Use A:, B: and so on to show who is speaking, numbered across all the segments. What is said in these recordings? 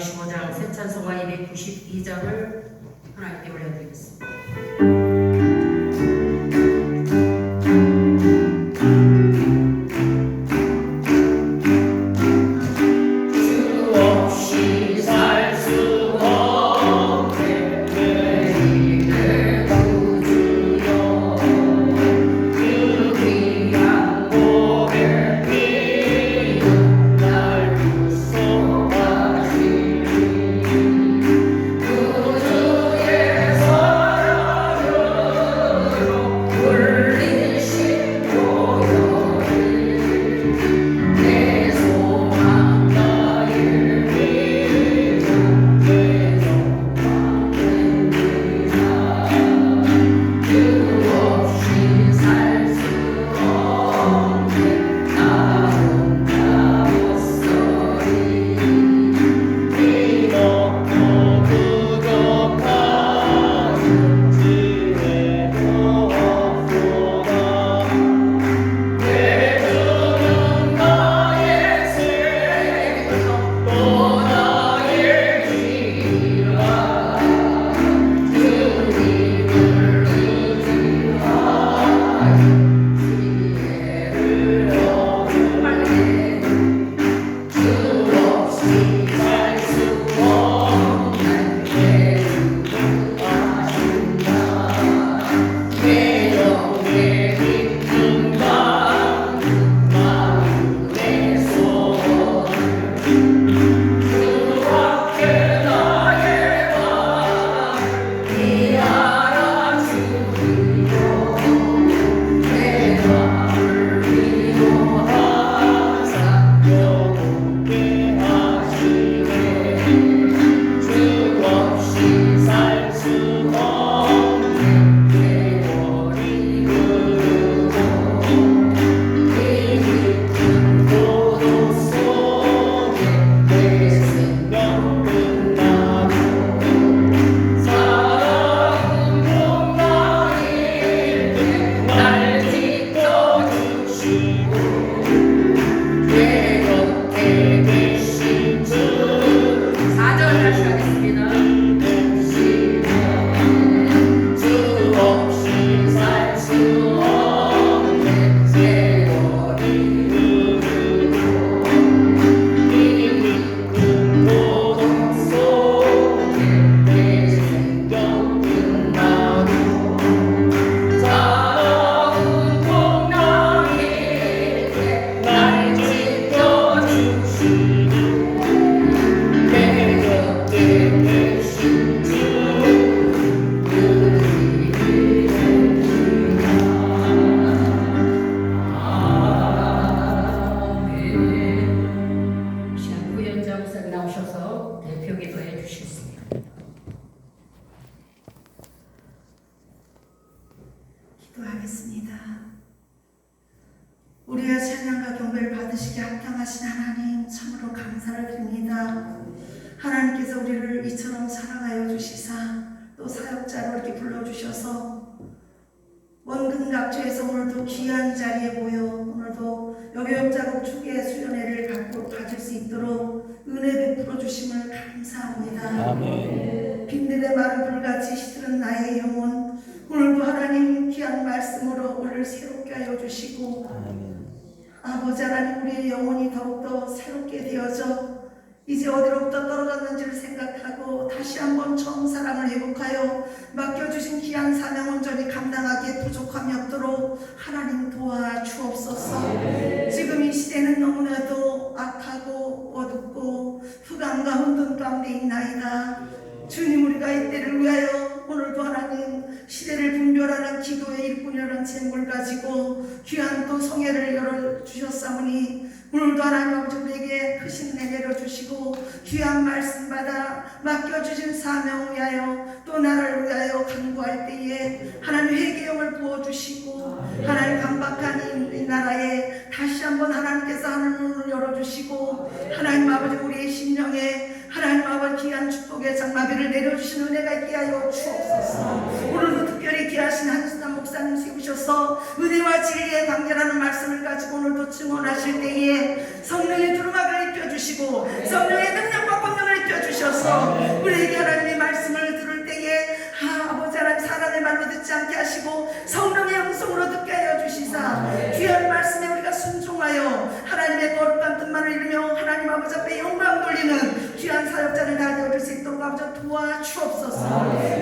A: 115장 새 찬송가 292장을 하나님께 올려드리겠습니다.
B: 기도하겠습니다. 우리의 찬양과 경배를 받으시기에 합당하신 하나님, 참으로 감사를 드립니다. 하나님께서 우리를 이처럼 사랑하여 주시사 또 사역자로 이렇게 불러주셔서 원근 각지에서 오늘도 귀한 자리에 모여 오늘도 여교역자국 축의 수련회를 가질 수 있도록 은혜 베풀어 주심을 감사합니다.
C: 아멘.
B: 빈들의 마른 불같이 시들은 나의 영혼, 오늘도 하나님 귀한 말씀으로 오늘 새롭게 하여 주시고,
C: 아멘.
B: 아버지 하나님, 우리의 영혼이 더욱더 새롭게 되어져 이제 어디로부터 떨어졌는지를 생각하고 다시 한번 처음 사랑을 회복하여 맡겨주신 귀한 사명 온전히 감당하기에 부족함이 없도록 하나님 도와주옵소서. 지금 이 시대는 너무나도 악하고 어둡고 흑암과 혼돈 가운데 있나이다. 주님, 우리가 이때를 위하여 오늘도 하나님 시대를 분별하는 기도의 일꾼이라는 제목을 가지고 귀한 또 성회를 열어주셨사오니 오늘도 하나님 아버지 우리에게 크신 내 내려주시고 귀한 말씀 받아 맡겨주신 사명을 위하여 또 나라를 위하여 간구할 때에 하나님 회개형을 부어주시고 하나님 강박한 이 나라에 다시 한번 하나님께서 하늘문을 열어주시고 하나님 아버지 우리의 심령에 하나님 아버지 귀한 축복의 장마비를 내려주신 은혜가 있게 하여 주옵소서. 오늘도 특별히 귀하신 한순환 목사님 세우셔서 은혜와 진리의 관계라는 말씀을 가지고 오늘도 증언하실 때에 성령의 두루마기를 입혀주시고 성령의 능력과 권능을 입혀주셔서 주셔서 우리에게 하나님의 말씀을 들을 때에 아버지 하나님 사람의 말로 듣지 않게 하시고 성령의 음성으로 듣게 하여 주시사 귀한 말씀에 우리가 순종하여 하나님의 거룩한 뜻만을 이루며 하나님 아버지 앞에 영광 돌리는 귀한 사역자를 다 되어줄 수 있도록 아버지 도와주옵소서.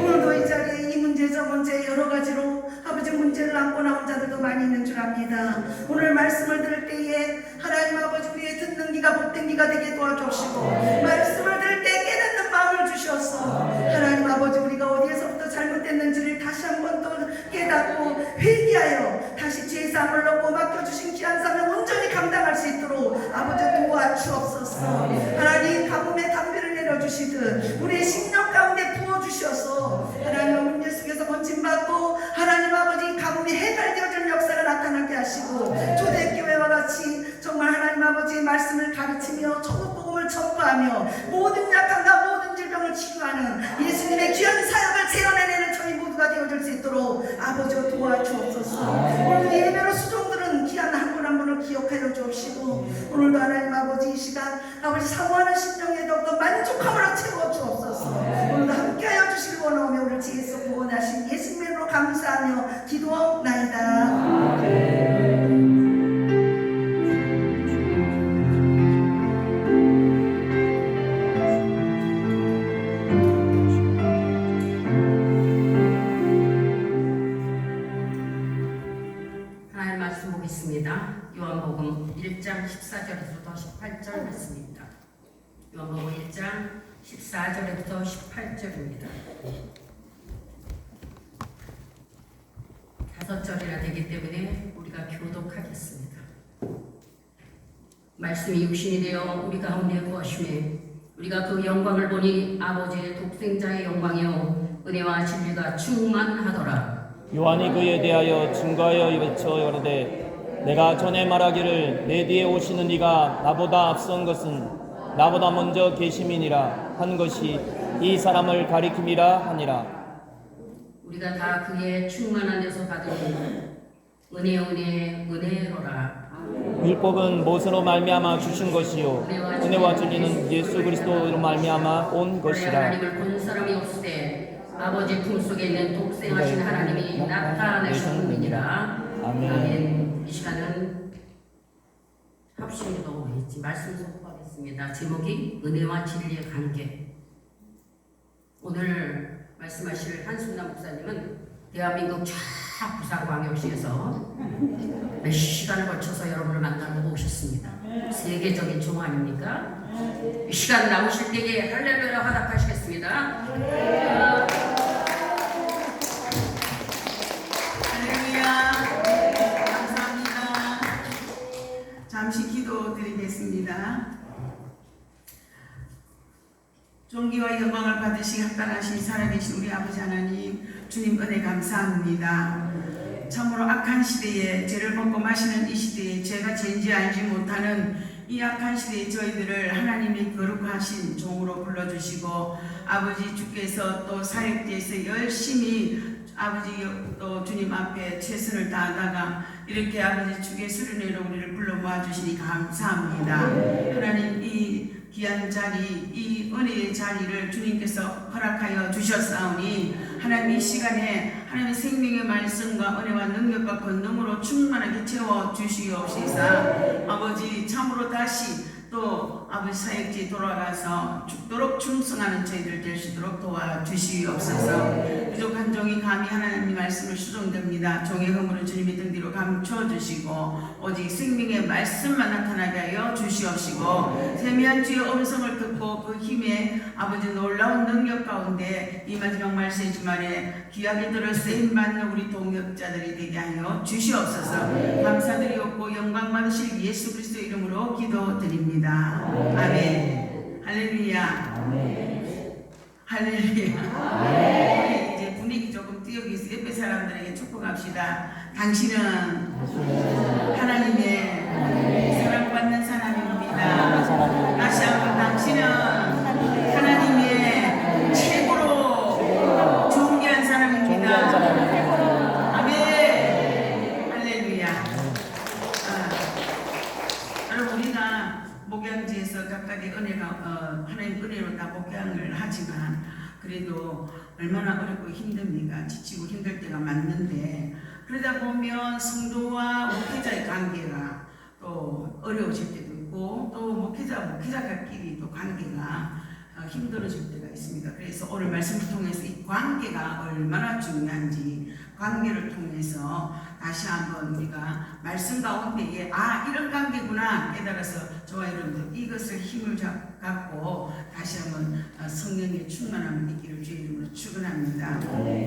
B: 오늘도 이 자리에 이 문제 저 문제 여러 가지로 아버지 문제를 안고 나온 자들도 많이 있는 줄 압니다. 오늘 말씀을 들을 때에 하나님 아버지 우리의 듣는 귀가 복된 귀가 되게 도와주시고 말씀을 들을 때 깨닫는 마음을 주셔서 하나님 아버지 우리가 어디에서부터 잘못됐는지를 다시 한번 또 깨닫고 회개하여 다시 죄사함을 넣고 맡겨주신 귀한 사명 온전히 감당할 수 있도록 아버지 도와주옵소서. 하나님 가뭄에 담비를 내려주시듯 우리의 심령 가운데 부어주셔서 하나님 문제 속에서 번짐받고 하나님 아버지 가뭄이 해결되어지는 역사가 나타나게 하시고 초대교회와 같이 정말 하나님 아버지의 말씀을 가르치며 천국복음을 전파하며 모든 약함과 모든 질병을 치유하는 예수님의 귀한 사역을 재현해내는 저희 모두가 되어줄 수 있도록 아버지와 도와주옵소서. 오늘 예배로 수종들은 귀한 한 분 한 분을 기억하여 주옵시고 오늘도 하나님 아버지 이 시간 아버지 사모하는 심령에 더욱더 만족함으로 채워주옵소서. 오늘도 함께하여 주시길 원하오며 오늘 지혜서 구원하신 예수님의 이름으로 감사하며 기도하옵나이다.
A: 요한복음 1장 14절에서부터 18절 말씀입니다. 요한복음 1장 14절에부터 18절입니다. 5절이나 되기 때문에 우리가 교독하겠습니다. 말씀이 육신이 되어 우리 가운데 거하시매 우리가 그 영광을 보니 아버지의 독생자의 영광이요 은혜와 진리가 충만하더라.
C: 요한이 그에 대하여 증거하여 외쳐 이르되 내가 전에 말하기를 내 뒤에 오시는 이가 나보다 앞선 것은 나보다 먼저 계심이니라 한 것이 이 사람을 가리킴이라 하니라.
A: 우리가 다 그의 충만한 데서 받은 은혜로라.
C: 율법은 무엇으로 말미암아 주신 것이요 은혜와 진리는 예수 그리스도로 말미암아 온 것이라.
A: 하나님을 본 사람이 없으되 아버지 품속에 있는 독생하신 하나님이 나타내셨느니라. 아멘. 이 시간은 합심기도 있지 말씀 선포하겠습니다. 제목이 은혜와 진리의 관계. 오늘 말씀하실 한순남 목사님은 대한민국 쫙 부산광역시에서 몇 시간을 걸쳐서 여러분을 만나러 오셨습니다. 세계적인 종 아닙니까? 이 시간 나오실 때에 할렐루야 화답하시겠습니다.
D: 할렐루야. 잠시 기도드리겠습니다. 존귀와 영광을 받으시기 합당하신 살아계신 우리 아버지 하나님 주님 은혜 감사합니다. 참으로 악한 시대에 죄를 먹고 마시는 이 시대에 죄가 죄인지 알지 못하는 이 악한 시대에 저희들을 하나님이 거룩하신 종으로 불러주시고 아버지 주께서 또 사역지에서 열심히 아버지 또 주님 앞에 최선을 다하다가 이렇게 아버지 주의 수련회로 우리를 불러 모아주시니 감사합니다. 하나님 이 귀한 자리 이 은혜의 자리를 주님께서 허락하여 주셨사오니 하나님 이 시간에 하나님의 생명의 말씀과 은혜와 능력과 권능으로 충만하게 채워주시옵시사 아버지 참으로 다시 또 아버지 사역지에 돌아가서 죽도록 충성하는 저희들 될 수 있도록 도와주시옵소서. 부족한 종이 감히 하나님의 말씀을 수종됩니다. 종의 허물은 주님의 등 뒤로 감춰주시고 오직 생명의 말씀만 나타나게 하여 주시옵시고 세미한 주의 음성을 듣고 그 힘에 아버지 놀라운 능력 가운데 이 마지막 말세의 주말에 귀하게 들어 쓰임받는 우리 동역자들이 되게 하여 주시옵소서. 감사드리옵고 영광 받으실 예수 그리스도의 이름으로 기도드립니다. 아멘. 할렐루야. 아멘. 할렐루야. 아멘. 이제 분위기 조금 띄우기 위해서 옆에 사람들에게 축복합시다. 당신은 하나님의 사랑받는 사람입니다. 다시 한번 당신은 하나님의 최고로 존귀한 사람입니다. 아멘. 할렐루야. 여러분 우리가 목양지에서 각각의 은혜가 하나님 은혜로 다 복게 찬양을 하지만 그래도 얼마나 어렵고 힘듭니까? 지치고 힘들 때가 많는데 그러다 보면 성도와 목회자의 관계가 또 어려워질 때도 있고 또 목회자끼리 또 관계가 힘들어질 때가 있습니다. 그래서 오늘 말씀을 통해서 이 관계가 얼마나 중요한지 관계를 통해서 다시 한번 우리가 말씀 가운데에 이런 관계구나 깨달아서 저와 여러분들 이것을 힘을 갖고 다시 한번 성령의 충만함을 있기를 주의 이름으로 축원합니다.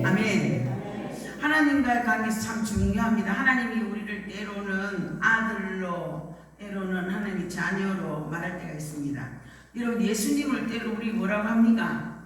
D: 아멘. 하나님과의 관계에서 참 중요합니다. 하나님이 우리를 때로는 아들로 때로는 하나님의 자녀로 말할 때가 있습니다. 여러분 예수님을 때로 우리 뭐라고 합니까?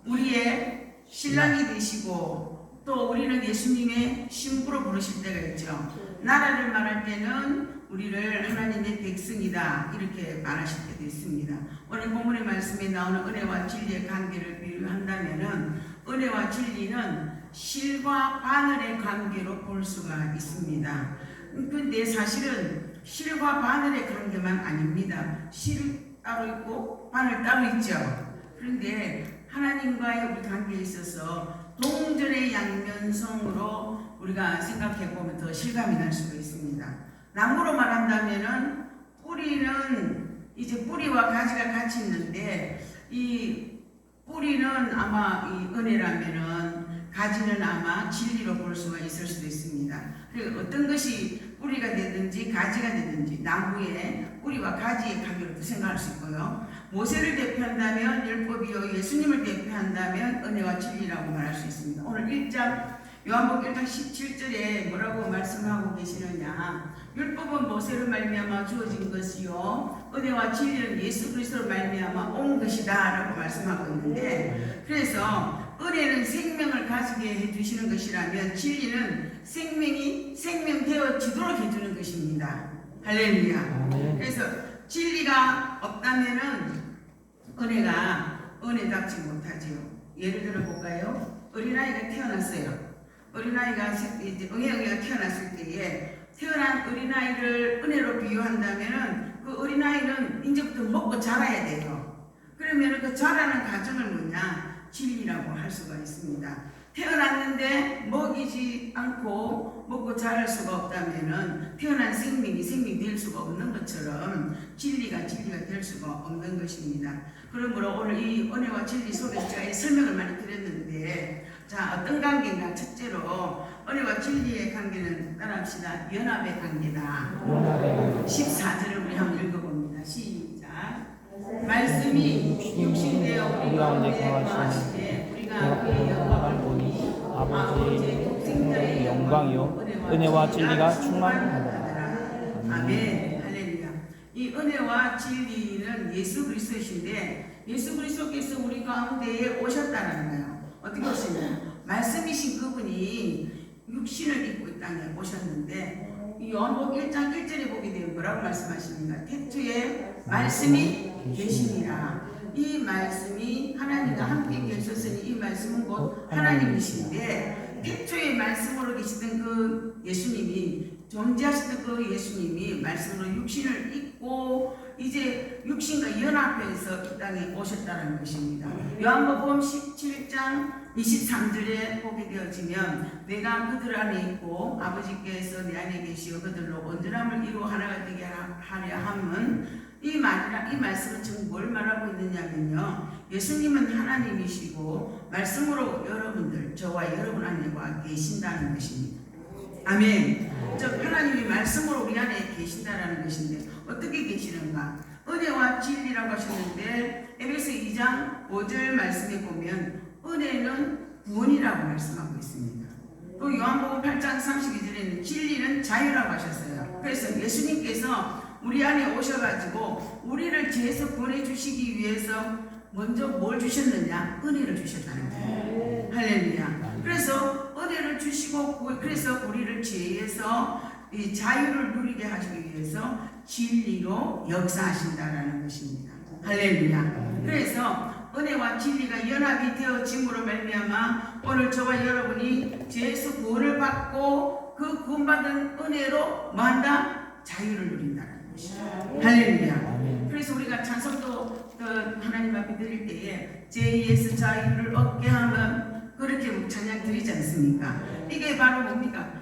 D: 우리의 신랑이 되시고 또 우리는 예수님의 신부로 부르실 때가 있죠. 나라를 말할 때는 우리를 하나님의 백성이다 이렇게 말하실 때도 있습니다. 오늘 본문의 말씀에 나오는 은혜와 진리의 관계를 비유한다면은 은혜와 진리는 실과 바늘의 관계로 볼 수가 있습니다. 근데 사실은 실과 바늘의 관계만 아닙니다. 실 따로 있고 바늘 따로 있죠. 그런데 하나님과의 우리 관계에 있어서 동전의 양면성으로 우리가 생각해 보면 더 실감이 날 수가 있습니다. 나무로 말한다면은 뿌리는 이제 뿌리와 가지가 같이 있는데 이 뿌리는 아마 이 은혜라면은 가지는 아마 진리로 볼 수가 있을 수도 있습니다. 그리고 어떤 것이 뿌리가 되든지 가지가 되든지 나무의 뿌리와 가지의 관계로 생각할 수 있고요. 모세를 대표한다면 율법이요 예수님을 대표한다면 은혜와 진리라고 말할 수 있습니다. 오늘 1장 요한복음 1장 17절에 뭐라고 말씀하고 계시느냐. 율법은 모세로 말미암아 주어진 것이요 은혜와 진리는 예수 그리스도로 말미암아 온 것이다 라고 말씀하고 있는데 그래서 은혜는 생명을 가지게 해주시는 것이라면 진리는 생명이 생명되어지도록 해주는 것입니다. 할렐루야. 그래서 진리가 없다면은 은혜가 은혜답지 못하지요. 예를 들어 볼까요? 어린아이가 태어났어요. 어린아이가 이제 응애가 태어났을 때에 태어난 어린아이를 은혜로 비유한다면은 그 어린아이는 이제부터 먹고 자라야 돼요. 그러면은 그 자라는 과정을 뭐냐? 진리라고 할 수가 있습니다. 태어났는데 먹이지 않고 먹고 자랄 수가 없다면은 태어난 생명이 생명이 될 수가 없는 것처럼 진리가 될 수가 없는 것입니다. 그러므로 오늘 이 은혜와 진리 속에서 제가 설명을 많이 드렸는데 자 어떤 관계인가? 첫째로 은혜와 진리의 관계는 따라합시다. 연합의 관계다. 14절을 우리 한번 읽어봅니다. 시작. 말씀이 육신되어 우리 가운데 거하시되 우리가 그의 영광을 보니 아버지의 독생자의 영광이요
C: 은혜와 진리가
D: 충만하더라. 아멘. 할렐루야. 이 은혜와 진리는 예수 그리스도이신데 예수 그리스도께서 우리 가운데에 오셨다는 거예요. 어떻게 오시냐? 말씀이신 그분이 육신을 입고 이 땅에 오셨는데 이 요한복음 1장 1절에 보게 되면 뭐라고 말씀하십니까? 태초에 말씀이 계시니라. 이 말씀이 하나님과 함께 계셨으니 이 말씀은 곧 하나님이신데 태초에 말씀으로 계시던 그 예수님이 존재하시던 그 예수님이 말씀으로 육신을 입고 이제 육신과 연합해서 이 땅에 오셨다는 것입니다. 요한복음 17장 23절에 보게 되어지면 내가 그들 안에 있고 아버지께서 내 안에 계시어 그들로 온전함을 이루어 하나가 되게 하려 함은 이 말씀은 지금 뭘 말하고 있느냐면요. 예수님은 하나님이시고 말씀으로 여러분들 저와 여러분 안에 와 계신다는 것입니다. 아멘. 즉 하나님이 말씀으로 우리 안에 계신다라는 것인데 어떻게 계시는가? 은혜와 진리라고 하셨는데 에베소 2장 5절 말씀에 보면 은혜는 구원이라고 말씀하고 있습니다. 또 요한복음 8장 32절에는 진리는 자유라고 하셨어요. 그래서 예수님께서 우리 안에 오셔가지고 우리를 죄에서 구원해주시기 위해서 먼저 뭘 주셨느냐? 은혜를 주셨다는 거예요. 할렐루야. 그래서 은혜를 주시고 그래서 우리를 죄에서 이 자유를 누리게 하시기 위해서 진리로 역사하신다라는 것입니다. 할렐루야. 그래서 은혜와 진리가 연합이 되어짐으로 말미암아 오늘 저와 여러분이 죄에서 구원을 받고 그 구원받은 은혜로 뭐한다? 자유를 누린다는 것이죠. 할렐루야. 그래서 우리가 찬송도 하나님 앞에 드릴 때에 제2에서 자유를 얻게 하면 그렇게 찬양 드리지 않습니까? 이게 바로 뭡니까?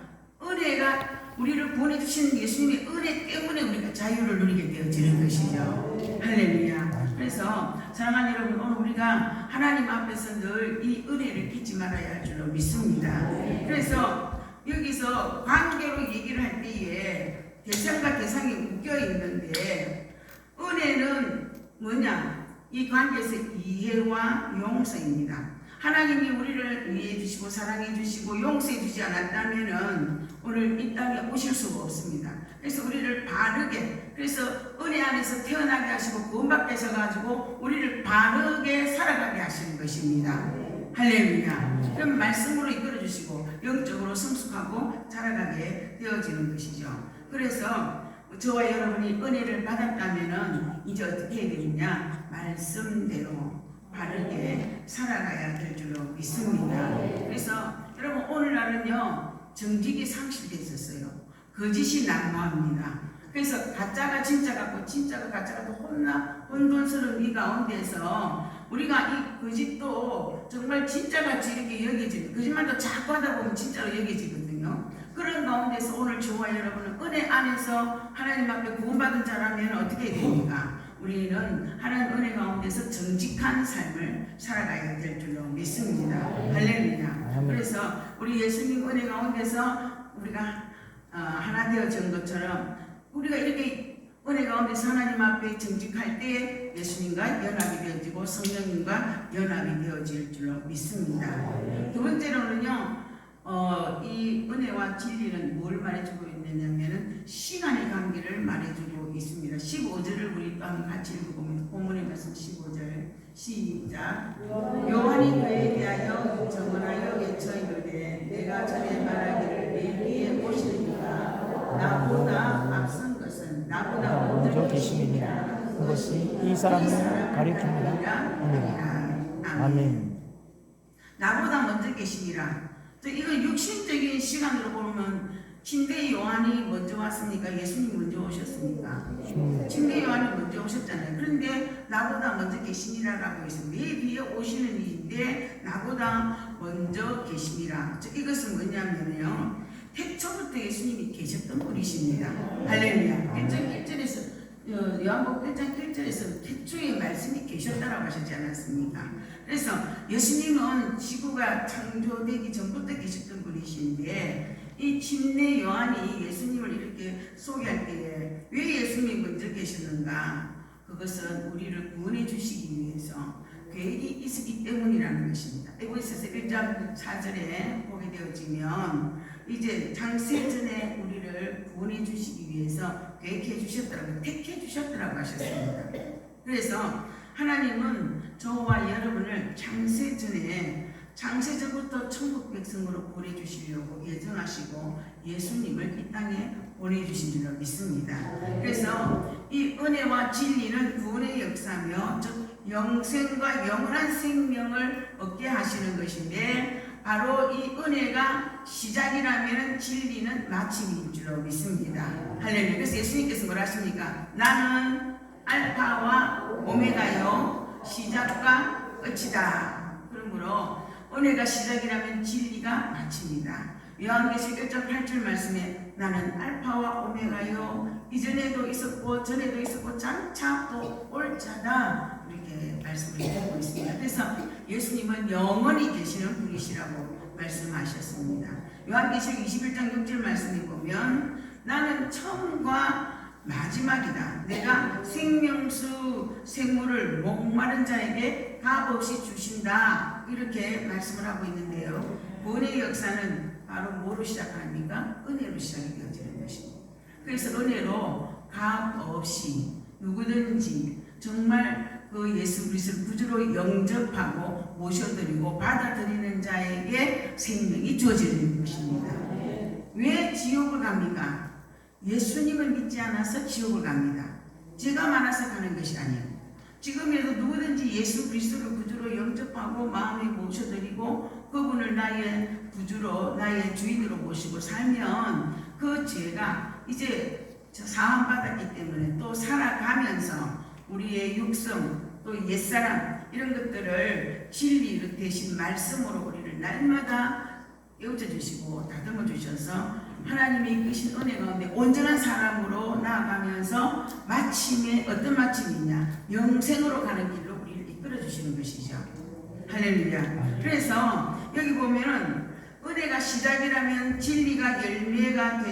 D: 은혜가 우리를 보내주신 예수님의 은혜 때문에 우리가 자유를 누리게 되어지는 것이죠. 할렐루야. 그래서 사랑하는 여러분, 오늘 우리가 하나님 앞에서 늘 이 은혜를 잊지 말아야 할 줄로 믿습니다. 그래서 여기서 관계로 얘기를 할 때에 대상과 대상이 묶여 있는데, 은혜는 뭐냐? 이 관계에서 이해와 용서입니다. 하나님이 우리를 이해해 주시고 사랑해 주시고 용서해 주지 않았다면은 오늘 이 땅에 오실 수가 없습니다. 그래서 우리를 바르게, 그래서 은혜 안에서 태어나게 하시고 구원받게 하셔가지고 우리를 바르게 살아가게 하시는 것입니다. 할렐루야. 그럼 말씀으로 이끌어 주시고 영적으로 성숙하고 자라가게 되어지는 것이죠. 그래서 저와 여러분이 은혜를 받았다면은 이제 어떻게 해야 되느냐? 말씀대로 바르게 살아가야 될 줄로 믿습니다. 그래서 여러분, 오늘날은요 정직이 상실되어 있었어요. 거짓이 난무합니다. 그래서 가짜가 진짜 같고 진짜가 가짜 같고 혼돈스러운 이 가운데서 우리가 이 거짓도 정말 진짜같이 이렇게 여겨지는, 거짓말도 자꾸 하다 보면 진짜로 여겨지거든요. 그런 가운데서 오늘 저와 여러분은 은혜 안에서 하나님 앞에 구원받은 자라면 어떻게 됩니까? 우리는 하나님 은혜 가운데서 정직한 삶을 살아가야 될 줄로 믿습니다. 할렐루야. 그래서 우리 예수님 은혜 가운데서 우리가 하나 되어진 것처럼 우리가 이렇게 은혜 가운데서 하나님 앞에 정직할 때 예수님과 연합이 되어지고 성령님과 연합이 되어질 줄로 믿습니다. 두 번째로는요, 이 은혜와 진리는 뭘 말해주고 있느냐면은 시간의 관계를 말해주고 있습니다. 15절을 우리 또 한번 같이 읽어보면, 본문의 말씀 15절 시작. 요한이 그에 대하여 정언하여 외쳐 이르되 내가 전에 말하기를 내 뒤에 오시리니가 나보다 앞선 것은 나보다 먼저
C: 계심이니라. 그것이 이 사람을 가리킵니다. 아멘.
D: 나보다 먼저 계심이라. 이거 육신적인 시간으로 보면 침대 요한이 먼저 왔습니까? 예수님 먼저 오셨습니까? 침대 요한이 먼저 오셨잖아요. 그런데 나보다 먼저 계시니라라고 했습니다. 내 뒤에 오시는 이인데 나보다 먼저 계시니라. 이것은 뭐냐면요, 태초부터 예수님이 계셨던 분이십니다. 할렐루야. 1장 1절에서 요한복음 1장 1절에서 태초에 말씀이 계셨다라고 하시지 않았습니까? 그래서 예수님은 지구가 창조되기 전부터 계셨던 분이신데, 이 침례 요한이 예수님을 이렇게 소개할 때에 왜 예수님이 먼저 계셨는가? 그것은 우리를 구원해 주시기 위해서 계획이 있었기 때문이라는 것입니다. 에베소서 1장 4절에 보게 되어지면 이제 창세 전에 우리를 구원해 주시기 위해서 계획해 주셨더라고, 택해 주셨더라고 하셨습니다. 그래서 하나님은 저와 여러분을 창세 전부터 천국 백성으로 보내주시려고 예정하시고 예수님을 이 땅에 보내주신 줄로 믿습니다. 그래서 이 은혜와 진리는 구원의 역사며 즉 영생과 영원한 생명을 얻게 하시는 것인데, 바로 이 은혜가 시작이라면 진리는 마침인 줄로 믿습니다. 할렐루야. 그래서 예수님께서 뭐라 하십니까? 나는 알파와 오메가요, 시작과 끝이다. 그러므로 은혜가 시작이라면 진리가 마침이다. 요한계시록 1장 8절 말씀에 나는 알파와 오메가요, 이전에도 있었고 전에도 있었고 장차 또 올 자다, 이렇게 말씀을 드리고 있습니다. 그래서 예수님은 영원히 계시는 분이시라고 말씀하셨습니다. 요한계시록 21장 6절 말씀에 보면 나는 처음과 마지막이다. 내가 생명수 생물을 목마른 자에게 값없이 주신다. 이렇게 말씀을 하고 있는데요. 구원의 역사는 바로 뭐로 시작합니까? 은혜로 시작이 되어지는 것입니다. 그래서 은혜로 값없이 누구든지 정말 그 예수 그리스도를 구주로 영접하고 모셔드리고 받아들이는 자에게 생명이 주어지는 것입니다. 왜 지옥을 갑니까? 예수님을 믿지 않아서 지옥을 갑니다. 제가 많아서 가는 것이 아니에요. 지금에도 누구든지 예수 그리스도를 구주로 영접하고 마음에 모셔드리고 그분을 나의 구주로 나의 주인으로 모시고 살면 그 죄가 이제 사함받았기 때문에 또 살아가면서 우리의 육성 또 옛사람 이런 것들을 진리 대신 말씀으로 우리를 날마다 깨우쳐 주시고 다듬어 주셔서 하나님이 이끄신 은혜 가운데 온전한 사람으로 나아가면서 마침에 어떤 마침이냐, 영생으로 가는 길로 우리를 이끌어 주시는 것이죠. 할렐루야. 그래서 여기 보면은 은혜가 시작이라면 진리가 열매가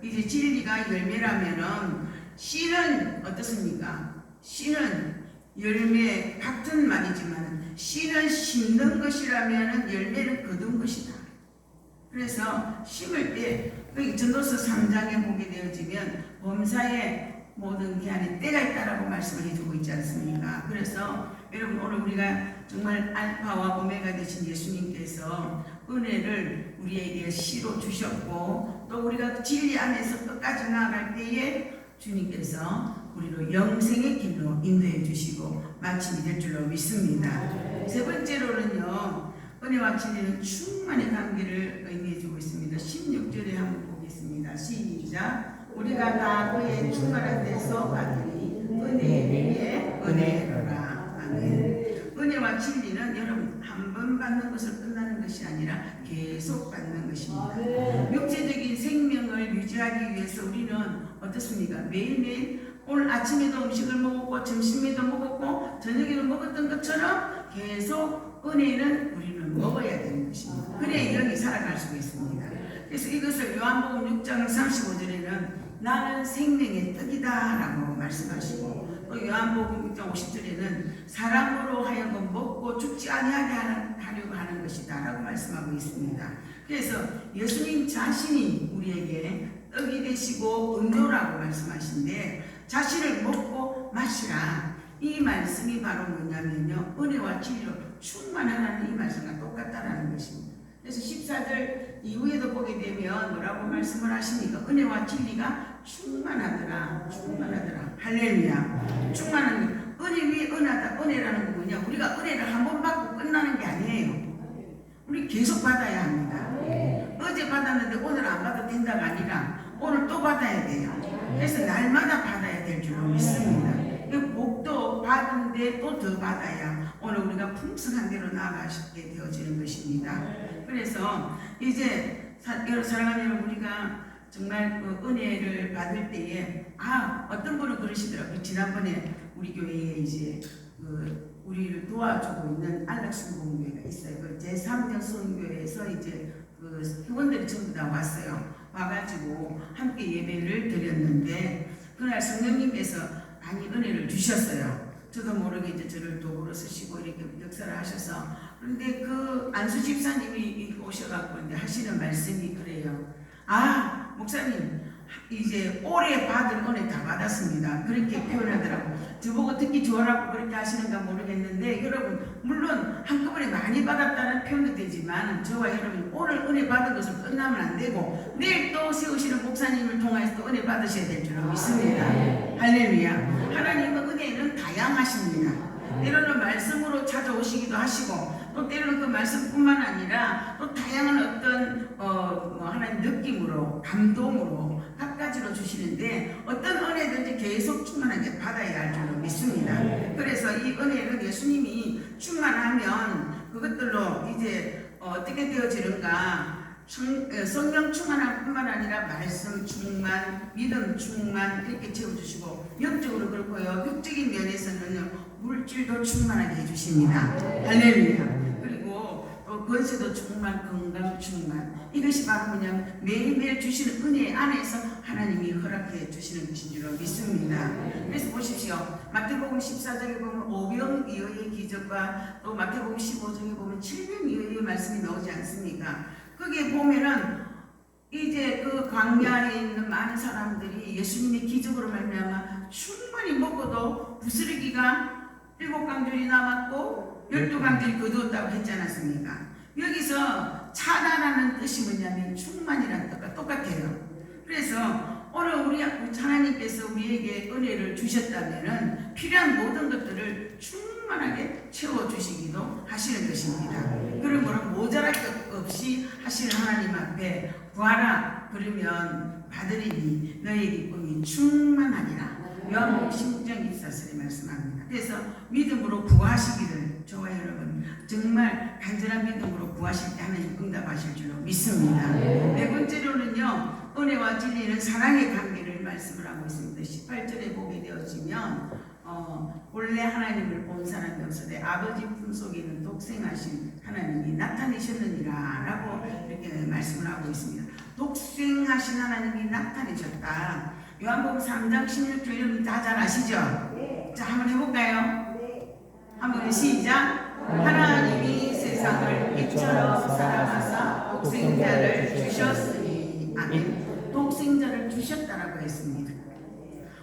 D: 이제 진리가 열매라면은 씨는 어떻습니까? 씨는 열매 같은 말이지만 씨는 심는 것이라면은 열매는 거둔 것이다. 그래서 심을 때 여기 전도서 3장에 보게 되어지면 범사에 모든 게 안에 때가 있다라고 말씀을 해주고 있지 않습니까? 그래서 여러분 오늘 우리가 정말 알파와 오메가 되신 예수님께서 은혜를 우리에게 씨로 주셨고 또 우리가 진리 안에서 끝까지 나아갈 때에 주님께서 우리로 영생의 길로 인도해 주시고 마침이 될 줄로 믿습니다. 세 번째로는요, 은혜와 진리는 충만의 관계를 의미해주고 있습니다. 16절에 한번 보겠습니다. 시작. 우리가 다 그의 충만한 데서 받으니 은혜 위에 은혜로라. 아멘. 은혜와 진리는 여러분 한 번 받는 것을 끝나는 것이 아니라 계속 받는 것입니다. 육체적인 생명을 유지하기 위해서 우리는 어떻습니까? 매일매일 오늘 아침에도 음식을 먹었고 점심에도 먹었고 저녁에도 먹었던 것처럼 계속 은혜는 우리는 먹어야 되는 것입니다. 그래야 영이 살아갈 수가 있습니다. 그래서 이것을 요한복음 6장 35절에는 나는 생명의 떡이다 라고 말씀하시고 또 요한복음 6장 50절에는 사람으로 하여금 먹고 죽지 아니하게 하려고 하는 것이다 라고 말씀하고 있습니다. 그래서 예수님 자신이 우리에게 떡이 되시고 음료라고 말씀하신데 자신을 먹고 마시라. 이 말씀이 바로 뭐냐면요, 은혜와 진리로 충만하라는 이 말씀과 똑같다라는 것입니다. 그래서 14절 이후에도 보게 되면 뭐라고 말씀을 하십니까? 은혜와 진리가 충만하더라. 충만하더라. 할렐루야. 충만한 은혜 위에 은하다. 은혜라는 건 뭐냐? 우리가 은혜를 한 번 받고 끝나는 게 아니에요. 우리 계속 받아야 합니다. 어제 받았는데 오늘 안 받아도 된다가 아니라 오늘 또 받아야 돼요. 그래서 날마다 받아야 될 줄로 믿습니다. 복도 받은데 또 더 받아야 오늘 우리가 풍성한 대로 나아가게 되어지는 것입니다. 그래서 이제 사랑하는 여러분, 우리가 정말 그 은혜를 받을 때에 어떤 분은 그러시더라고요. 지난번에 우리 교회에 이제 우리를 도와주고 있는 안락순복음교회가 있어요. 그 제3년 순교회에서 이제 그 회원들이 전부 다 왔어요. 와가지고 함께 예배를 드렸는데 그날 성령님께서 많이 은혜를 주셨어요. 저도 모르게 이제 저를 도구로 쓰시고 이렇게 역사를 하셔서, 그런데 그 안수 집사님이 오셔갖고 이제 하시는 말씀이 그래요. 목사님 이제 올해 받은 은혜 다 받았습니다. 그렇게 표현하더라고. 저보고 듣기 좋으라고 그렇게 하시는가 모르겠는데, 여러분 물론 한꺼번에 많이 받았다는 표현도 되지만 저와 여러분 오늘 은혜 받은 것을 끝나면 안 되고 내일 또 세우시는 목사님을 통해서 또 은혜 받으셔야 될 줄로 믿습니다. 할렐루야. 하나님의 은혜는 다양하십니다. 때로는 말씀으로 찾아오시기도 하시고 또 때로는 그 말씀뿐만 아니라 또 다양한 어떤 하나님 느낌으로 감동으로 갖가지로 주시는데 어떤 은혜든지 계속 충만하게 받아야 할 줄로 믿습니다. 그래서 이 은혜는 예수님이 충만하면 그것들로 이제 어떻게 되어지는가, 성령 충만할 뿐만 아니라 말씀 충만, 믿음 충만 이렇게 채워주시고 영적으로 그렇고요. 육적인 면에서는요 물질도 충만하게 해주십니다. 할렐루야. 그리고 또 권세도 충만, 건강 충만. 이것이 바로 뭐냐면 매일매일 주시는 은혜 안에서 하나님이 허락해 주시는 것인 줄로 믿습니다. 그래서 보십시오. 마태복음 14장에 보면 5병 이어의 기적과 또 마태복음 15장에 보면 7병 이어의 말씀이 나오지 않습니까? 거기에 보면은 이제 그 광야에 있는 많은 사람들이 예수님의 기적으로 말미암아 충분히 먹고도 부스러기가 7강줄이 남았고 12강줄이 거두었다고 했지 않았습니까? 여기서 차단하는 뜻이 뭐냐면 충만이라는 뜻과 똑같아요. 그래서 오늘 우리 하나님께서 우리에게 은혜를 주셨다면은 필요한 모든 것들을 충만하게 채워주시기도 하시는 것입니다. 그러므로 모자랄 것 없이 하시는 하나님 앞에 구하라 그러면 받으리니 너희 기쁨이 충만하리라. 요한복음 16장 24절에 말씀합니다. 그래서 믿음으로 구하시기를 저와 여러분 정말 간절한 믿음으로 구하실 때 하나님 응답하실 줄로 믿습니다. 네 번째로는요, 은혜와 진리는 사랑의 관계를 말씀을 하고 있습니다. 18절에 보게 되어지면 원래 하나님을 본 사람이 없으되 아버지 품속에 있는 독생하신 하나님이 나타내셨느니라 라고 이렇게 말씀을 하고 있습니다. 독생하신 하나님이 나타내셨다. 요한복음 3장 16절 여러분 다 잘 아시죠? 자, 한번 해볼까요? 한번 시작. 하나님이 세상을 이처럼 사랑하사 독생자를 주셨으니. 아멘. 독생자를 주셨다라고 했습니다.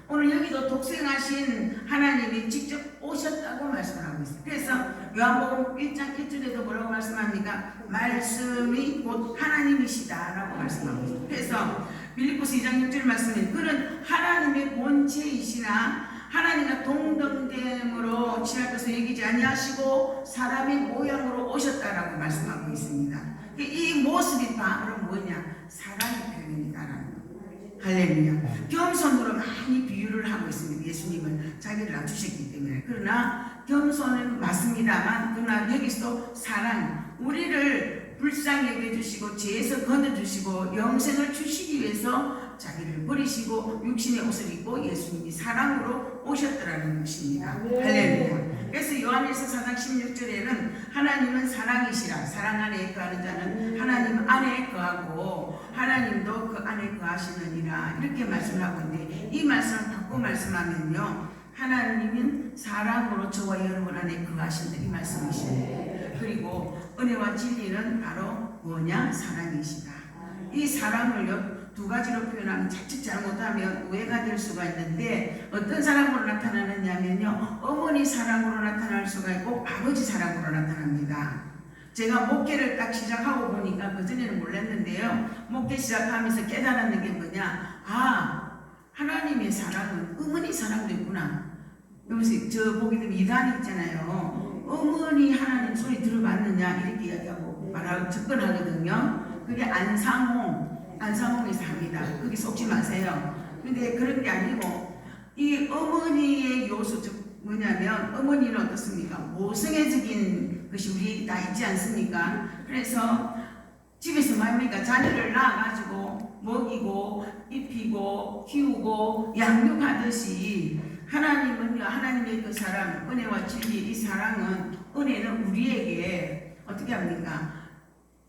D: 오늘 여기도 독생하신 하나님이 직접 오셨다고 말씀하고 있습니다. 그래서 요한복음 1장 1절에도 뭐라고 말씀합니까? 말씀이 곧 하나님이시다라고 말씀하고 있습니다. 그래서 빌립보서 2장 6절 말씀에 그는 하나님의 본체이시나 하나님과 동등됨으로 취할 것을 여기지 아니하시고 사람의 모양으로 오셨다라고 말씀하고 있습니다. 이 모습이 바로 뭐냐? 사랑의 표현이다라는 거예요. 할렐루야. 겸손으로 많이 비유를 하고 있습니다. 예수님은 자기를 낮추셨기 때문에. 그러나 겸손은 맞습니다만 그러나 여기서 사랑, 우리를 불쌍히 여겨주시고 죄에서 건져주시고 영생을 주시기 위해서 자기를 버리시고 육신의 옷을 입고 예수님이 사랑으로 오셨더라는 것입니다. 할렐루야. 그래서 요한일서 4장 16절에는 하나님은 사랑이시라. 사랑 안에 거하는 자는 하나님 안에 거하고 하나님도 그 안에 거하시느니라 이렇게 말씀을 하고 있는데, 이 말씀을 바꿔 말씀하면요, 하나님은 사랑으로 저와 여러분 안에 거하신다 이 말씀이십니다. 그리고 은혜와 진리는 바로 뭐냐? 사랑이시다. 이 사랑을요 두 가지로 표현하면 자칫 잘못하면 오해가 될 수가 있는데, 어떤 사랑으로 나타나느냐면요, 어머니 사랑으로 나타날 수가 있고 아버지 사랑으로 나타납니다. 제가 목회를 딱 시작하고 보니까 그전에는 몰랐는데요, 목회 시작하면서 깨달았는 게 뭐냐, 아, 하나님의 사랑은 어머니 사랑도 있구나. 여기서 저 보게 되면 이단이 있잖아요. 어머니 하나님 소리 들어봤느냐 이렇게 이야기하고 말하고 접근하거든요. 그게 안상홍에서 합니다. 거기 속지 마세요. 근데 그런 게 아니고 이 어머니의 요소, 즉 뭐냐면 어머니는 어떻습니까? 모성애적인 것이 우리 다 있지 않습니까? 그래서 집에서 말입니까? 자녀를 낳아가지고 먹이고 입히고 키우고 양육하듯이 하나님은요, 하나님의 그 사랑, 은혜와 진리, 이 사랑은, 은혜는 우리에게 어떻게 합니까?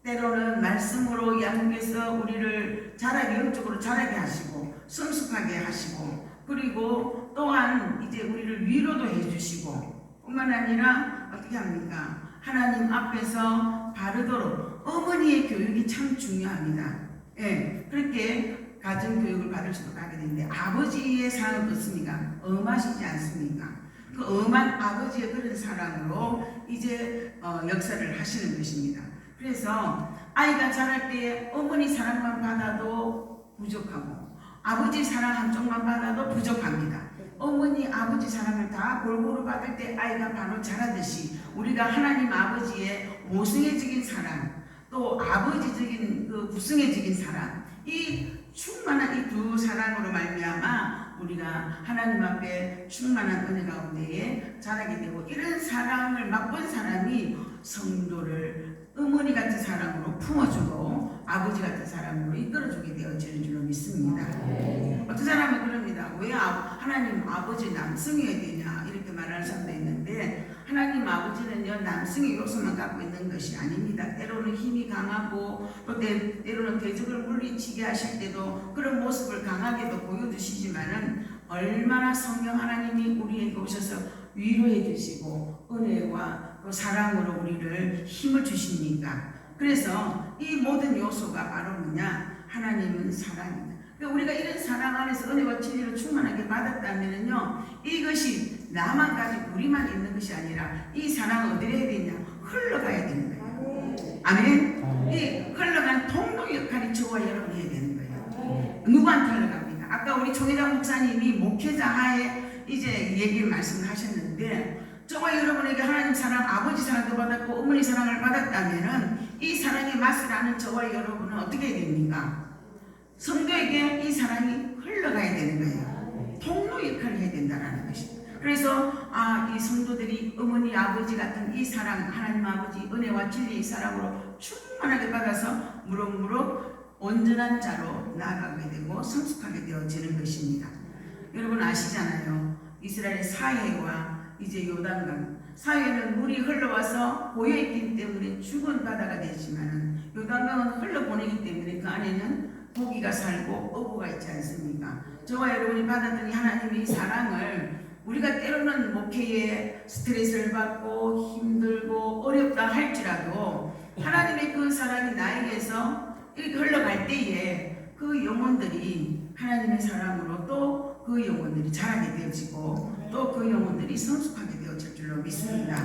D: 때로는 말씀으로 양육해서 우리를 자라게, 영적으로 자라게 하시고 성숙하게 하시고, 그리고 또한 이제 우리를 위로도 해주시고, 뿐만 아니라 어떻게 합니까? 하나님 앞에서 바르도록 어머니의 교육이 참 중요합니다. 예, 그렇게 가정교육을 받을 수도 가게 되는데, 아버지의 사랑은 어떻습니까? 엄하시지 않습니까? 그 엄한 아버지의 그런 사랑으로 이제 역사를 하시는 것입니다. 그래서 아이가 자랄 때 어머니 사랑만 받아도 부족하고 아버지 사랑 한쪽만 받아도 부족합니다. 어머니 아버지 사랑을 다 골고루 받을 때 아이가 바로 자라듯이 우리가 하나님 아버지의 모성애적인 사랑, 또 아버지적인 그 구성애적인 사랑, 이 충만한 이 두 사랑으로 말미암아 우리가 하나님 앞에 충만한 은혜 가운데에 자라게 되고, 이런 사랑을 맛본 사람이 성도를 어머니 같은 사랑으로 품어주고 아버지 같은 사랑으로 이끌어주게 되어지는 줄로 믿습니다. 어떤 사람은 그럽니다. 왜 하나님 아버지 남성이어야 되냐 이렇게 말하는 사람도 있는데, 하나님 아버지는요 남성의 요소만 갖고 있는 것이 아닙니다. 때로는 힘이 강하고 또 때로는 대적을 물리치게 하실 때도 그런 모습을 강하게도 보여주시지만은, 얼마나 성령 하나님이 우리에게 오셔서 위로해 주시고 은혜와 또 사랑으로 우리를 힘을 주십니까? 그래서 이 모든 요소가 바로 뭐냐? 하나님은 사랑입니다. 그러니까 우리가 이런 사랑 안에서 은혜와 진리를 충만하게 받았다면요, 이것이 나만 가지고 우리만 있는 것이 아니라 이 사랑은 어디로 해야 되냐? 흘러가야 되는 거예요. 아멘? 이 흘러간 통로 역할이 저와 여러분이 해야 되는 거예요. 누구한테 흘러갑니까? 아까 우리 총회장 목사님이 목회자 하에 이제 얘기를 말씀을 하셨는데, 저와 여러분에게 하나님 사랑, 아버지 사랑도 받았고 어머니 사랑을 받았다면은 이 사랑의 맛을 아는 저와 여러분은 어떻게 해야 됩니까? 성도에게 이 사랑이 흘러가야 되는 거예요. 통로 역할을 해야 된다는 것입니다. 그래서 이 성도들이 어머니 아버지 같은 이 사랑, 하나님 아버지 은혜와 진리의 사랑으로 충만하게 받아서 무럭무럭 온전한 자로 나아가게 되고 성숙하게 되어지는 것입니다. 여러분 아시잖아요. 이스라엘의 사해와 이제 요단강, 사해는 물이 흘러와서 고여있기 때문에 죽은 바다가 되지만 요단강은 흘러보내기 때문에 그 안에는 고기가 살고 어부가 있지 않습니까? 저와 여러분이 받았던 이 하나님의 사랑을 우리가 때로는 목회에 스트레스를 받고 힘들고 어렵다 할지라도 하나님의 그 사랑이 나에게서 이렇게 흘러갈 때에 그 영혼들이 하나님의 사랑으로 또 그 영혼들이 자라게 되어지고 또 그 영혼들이 성숙하게 되어질 줄로 믿습니다.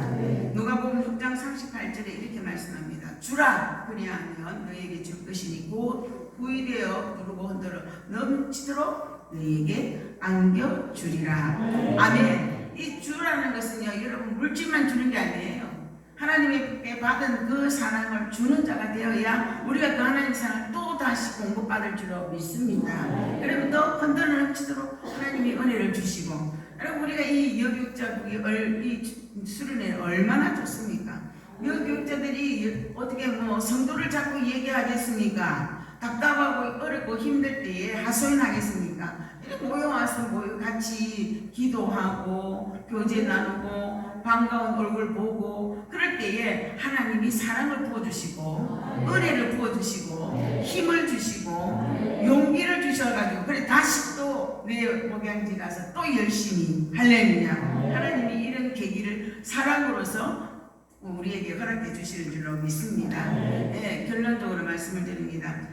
D: 누가복음 6장 38절에 이렇게 말씀합니다. 주라 그리하면 너에게 줄 것이니 곧 부의되어 부르고 흔들어 넘치도록 너에게 안겨주리라. 아멘. 이 주라는 것은요, 여러분 물질만 주는 게 아니에요. 하나님께 받은 그 사랑을 주는 자가 되어야 우리가 그 하나님의 사랑을 또 다시 공급받을 줄로 믿습니다. 그러면 더 흔들어 넘치도록 하나님이 은혜를 주시고, 여러분 우리가 이 여교육자들이 이 수련회 얼마나 좋습니까? 여교육자들이 어떻게 성도를 자꾸 얘기하겠습니까? 답답하고 어렵고 힘들 때에 하소연하겠습니까? 이렇게 모여와서 같이 기도하고 교제 나누고 반가운 얼굴 보고 그럴 때에 하나님이 사랑을 부어주시고 은혜를 부어주시고 힘을 주시고 용기를 주셔가지고 그래 다시 또 내 목양지 가서 또 열심히 할렐루야. 하나님이 이런 계기를 사랑으로서 우리에게 허락해 주시는 줄로 믿습니다. 네, 결론적으로 말씀을 드립니다.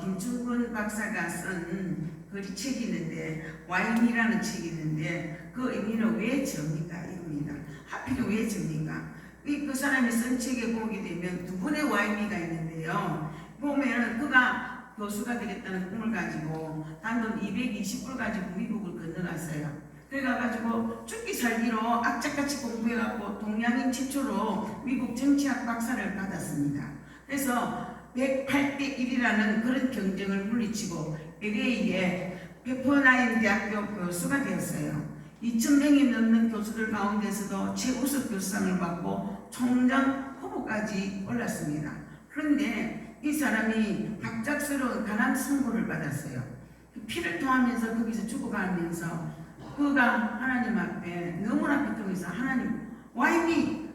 D: 김충근 박사가 쓴 책이 있는데 와인이라는 책이 있는데 그 의미는 왜 접니까? 이겁니다. 하필 왜 접니까? 그 사람이 쓴 책에 보게 되면 두 분의 와인이가 있는데요. 보면 그가 교수가 되겠다는 꿈을 가지고 단돈 220불 가지고 미국을 건너갔어요. 그래가지고 죽기 살기로 악착같이 공부해갖고 동양인 최초로 미국 정치학 박사를 받았습니다. 그래서 108대 1이라는 그런 경쟁을 물리치고 LA의 페퍼나인 대학교 교수가 되었어요. 2,000명이 넘는 교수들 가운데서도 최우수 교수상을 받고 총장 후보까지 올랐습니다. 그런데 이 사람이 갑작스러운 간암 선고를 받았어요. 피를 토하면서 거기서 죽어가면서 그가 하나님 앞에 너무나 비통해서 하나님 와이미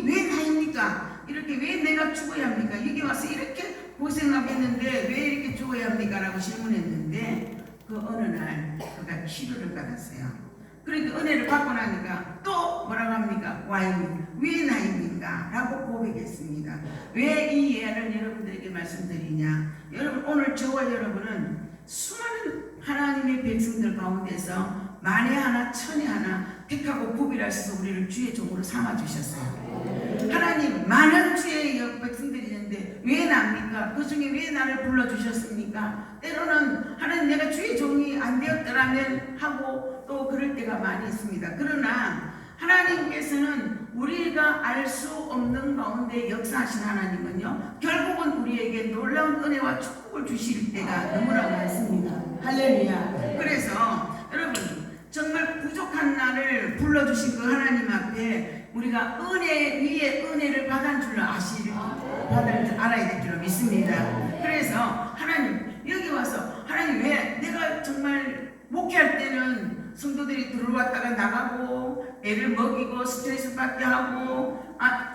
D: 왜 나입니까? 이렇게 왜 내가 죽어야 합니까? 여기 와서 이렇게 고생하고 있는데 왜 이렇게 죽어야 합니까? 라고 질문했는데 그 어느 날 그가 치료를 받았어요. 그러니까 은혜를 받고 나니까 또 뭐라고 합니까? 와이미 왜 나입니까? 라고 고백했습니다. 왜 이 예를 여러분들에게 말씀드리냐? 여러분 오늘 저와 여러분은 수많은 하나님의 백성들 가운데서 만에 하나 천에 하나 택하고 구별하셔서 우리를 주의 종으로 삼아주셨어요. 하나님 많은 주의 백성들이 있는데 왜 납니까? 그 중에 왜 나를 불러주셨습니까? 때로는 하나님 내가 주의 종이 안 되었더라면 하고 또 그럴 때가 많이 있습니다. 그러나 하나님께서는 우리가 알 수 없는 가운데 역사하신 하나님은요 결국은 우리에게 놀라운 은혜와 축복을 주실 때가 너무나 많습니다. 할렐루야. 그래서 여러분 정말 부족한 나를 불러주신 그 하나님 앞에 우리가 은혜 위에 은혜를 받은 줄로 알아야 될 줄로 믿습니다. 그래서 하나님 여기 와서 하나님 왜 내가 정말 목회할 때는 성도들이 들어왔다가 나가고 애를 먹이고 스트레스 받게 하고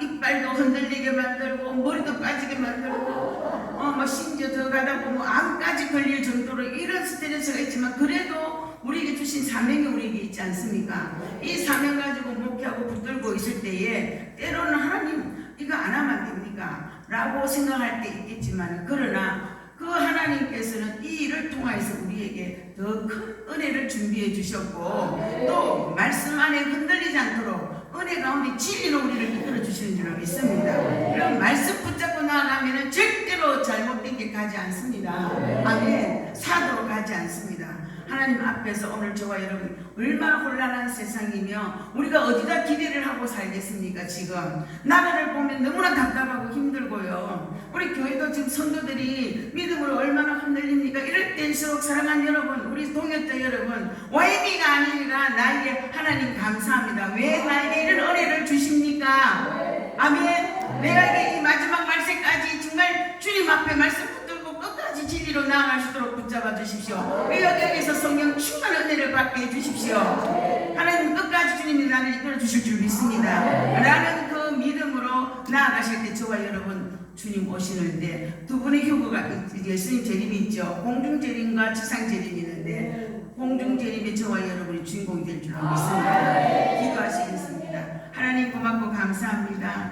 D: 이빨도 흔들리게 만들고 머리도 빠지게 만들고 심지어 더 가다 보면 암까지 걸릴 정도로 이런 스트레스가 있지만 그래도 우리에게 주신 사명이 우리에게 있지 않습니까? 이 사명 가지고 목회하고 붙들고 있을 때에 때로는 하나님 이거 안 하면 안 됩니까? 라고 생각할 때 있겠지만 그러나 그 하나님께서는 이 일을 통해서 우리에게 더 큰 은혜를 준비해 주셨고 또 말씀 안에 흔들리지 않도록 은혜 가운데 진리로 우리를 이끌어 주시는 줄로 믿습니다. 그럼 말씀 붙잡고 나아가면 절대로 잘못된 길 가지 않습니다. 아멘. 사도로 가지 않습니다. 하나님 앞에서 오늘 저와 여러분 얼마나 혼란한 세상이며 우리가 어디다 기대를 하고 살겠습니까? 지금 나라를 보면 너무나 답답하고 힘들고요. 우리 교회도 지금 성도들이 믿음으로 얼마나 흔들립니까? 이럴 때일수록 사랑하는 여러분, 우리 동역자 여러분, 와이비가 아니라 나에게 하나님 감사합니다. 왜 나에게 이런 은혜를 주십니까? 아멘. 내가 이 마지막 말세까지 정말 주님 앞에 말씀 붙들고 끝까지 진리로 나아갈 수 있도록 붙잡아 주십시오. 우리 여기에서 성령 충만한 은혜를 받게 해주십시오. 하나님 끝까지 주님이 나를 이끌어 주실 줄 믿습니다. 라는 그 믿음으로 나아가실 때 저와 여러분 주님 오시는데 두 분의 효구가 예수님 재림이 있죠. 공중 재림과 지상 재림이 있는데 공중 재림에 저와 여러분이 주인공이 될 줄 믿습니다. 기도하시겠습니다. 하나님 고맙고 감사합니다.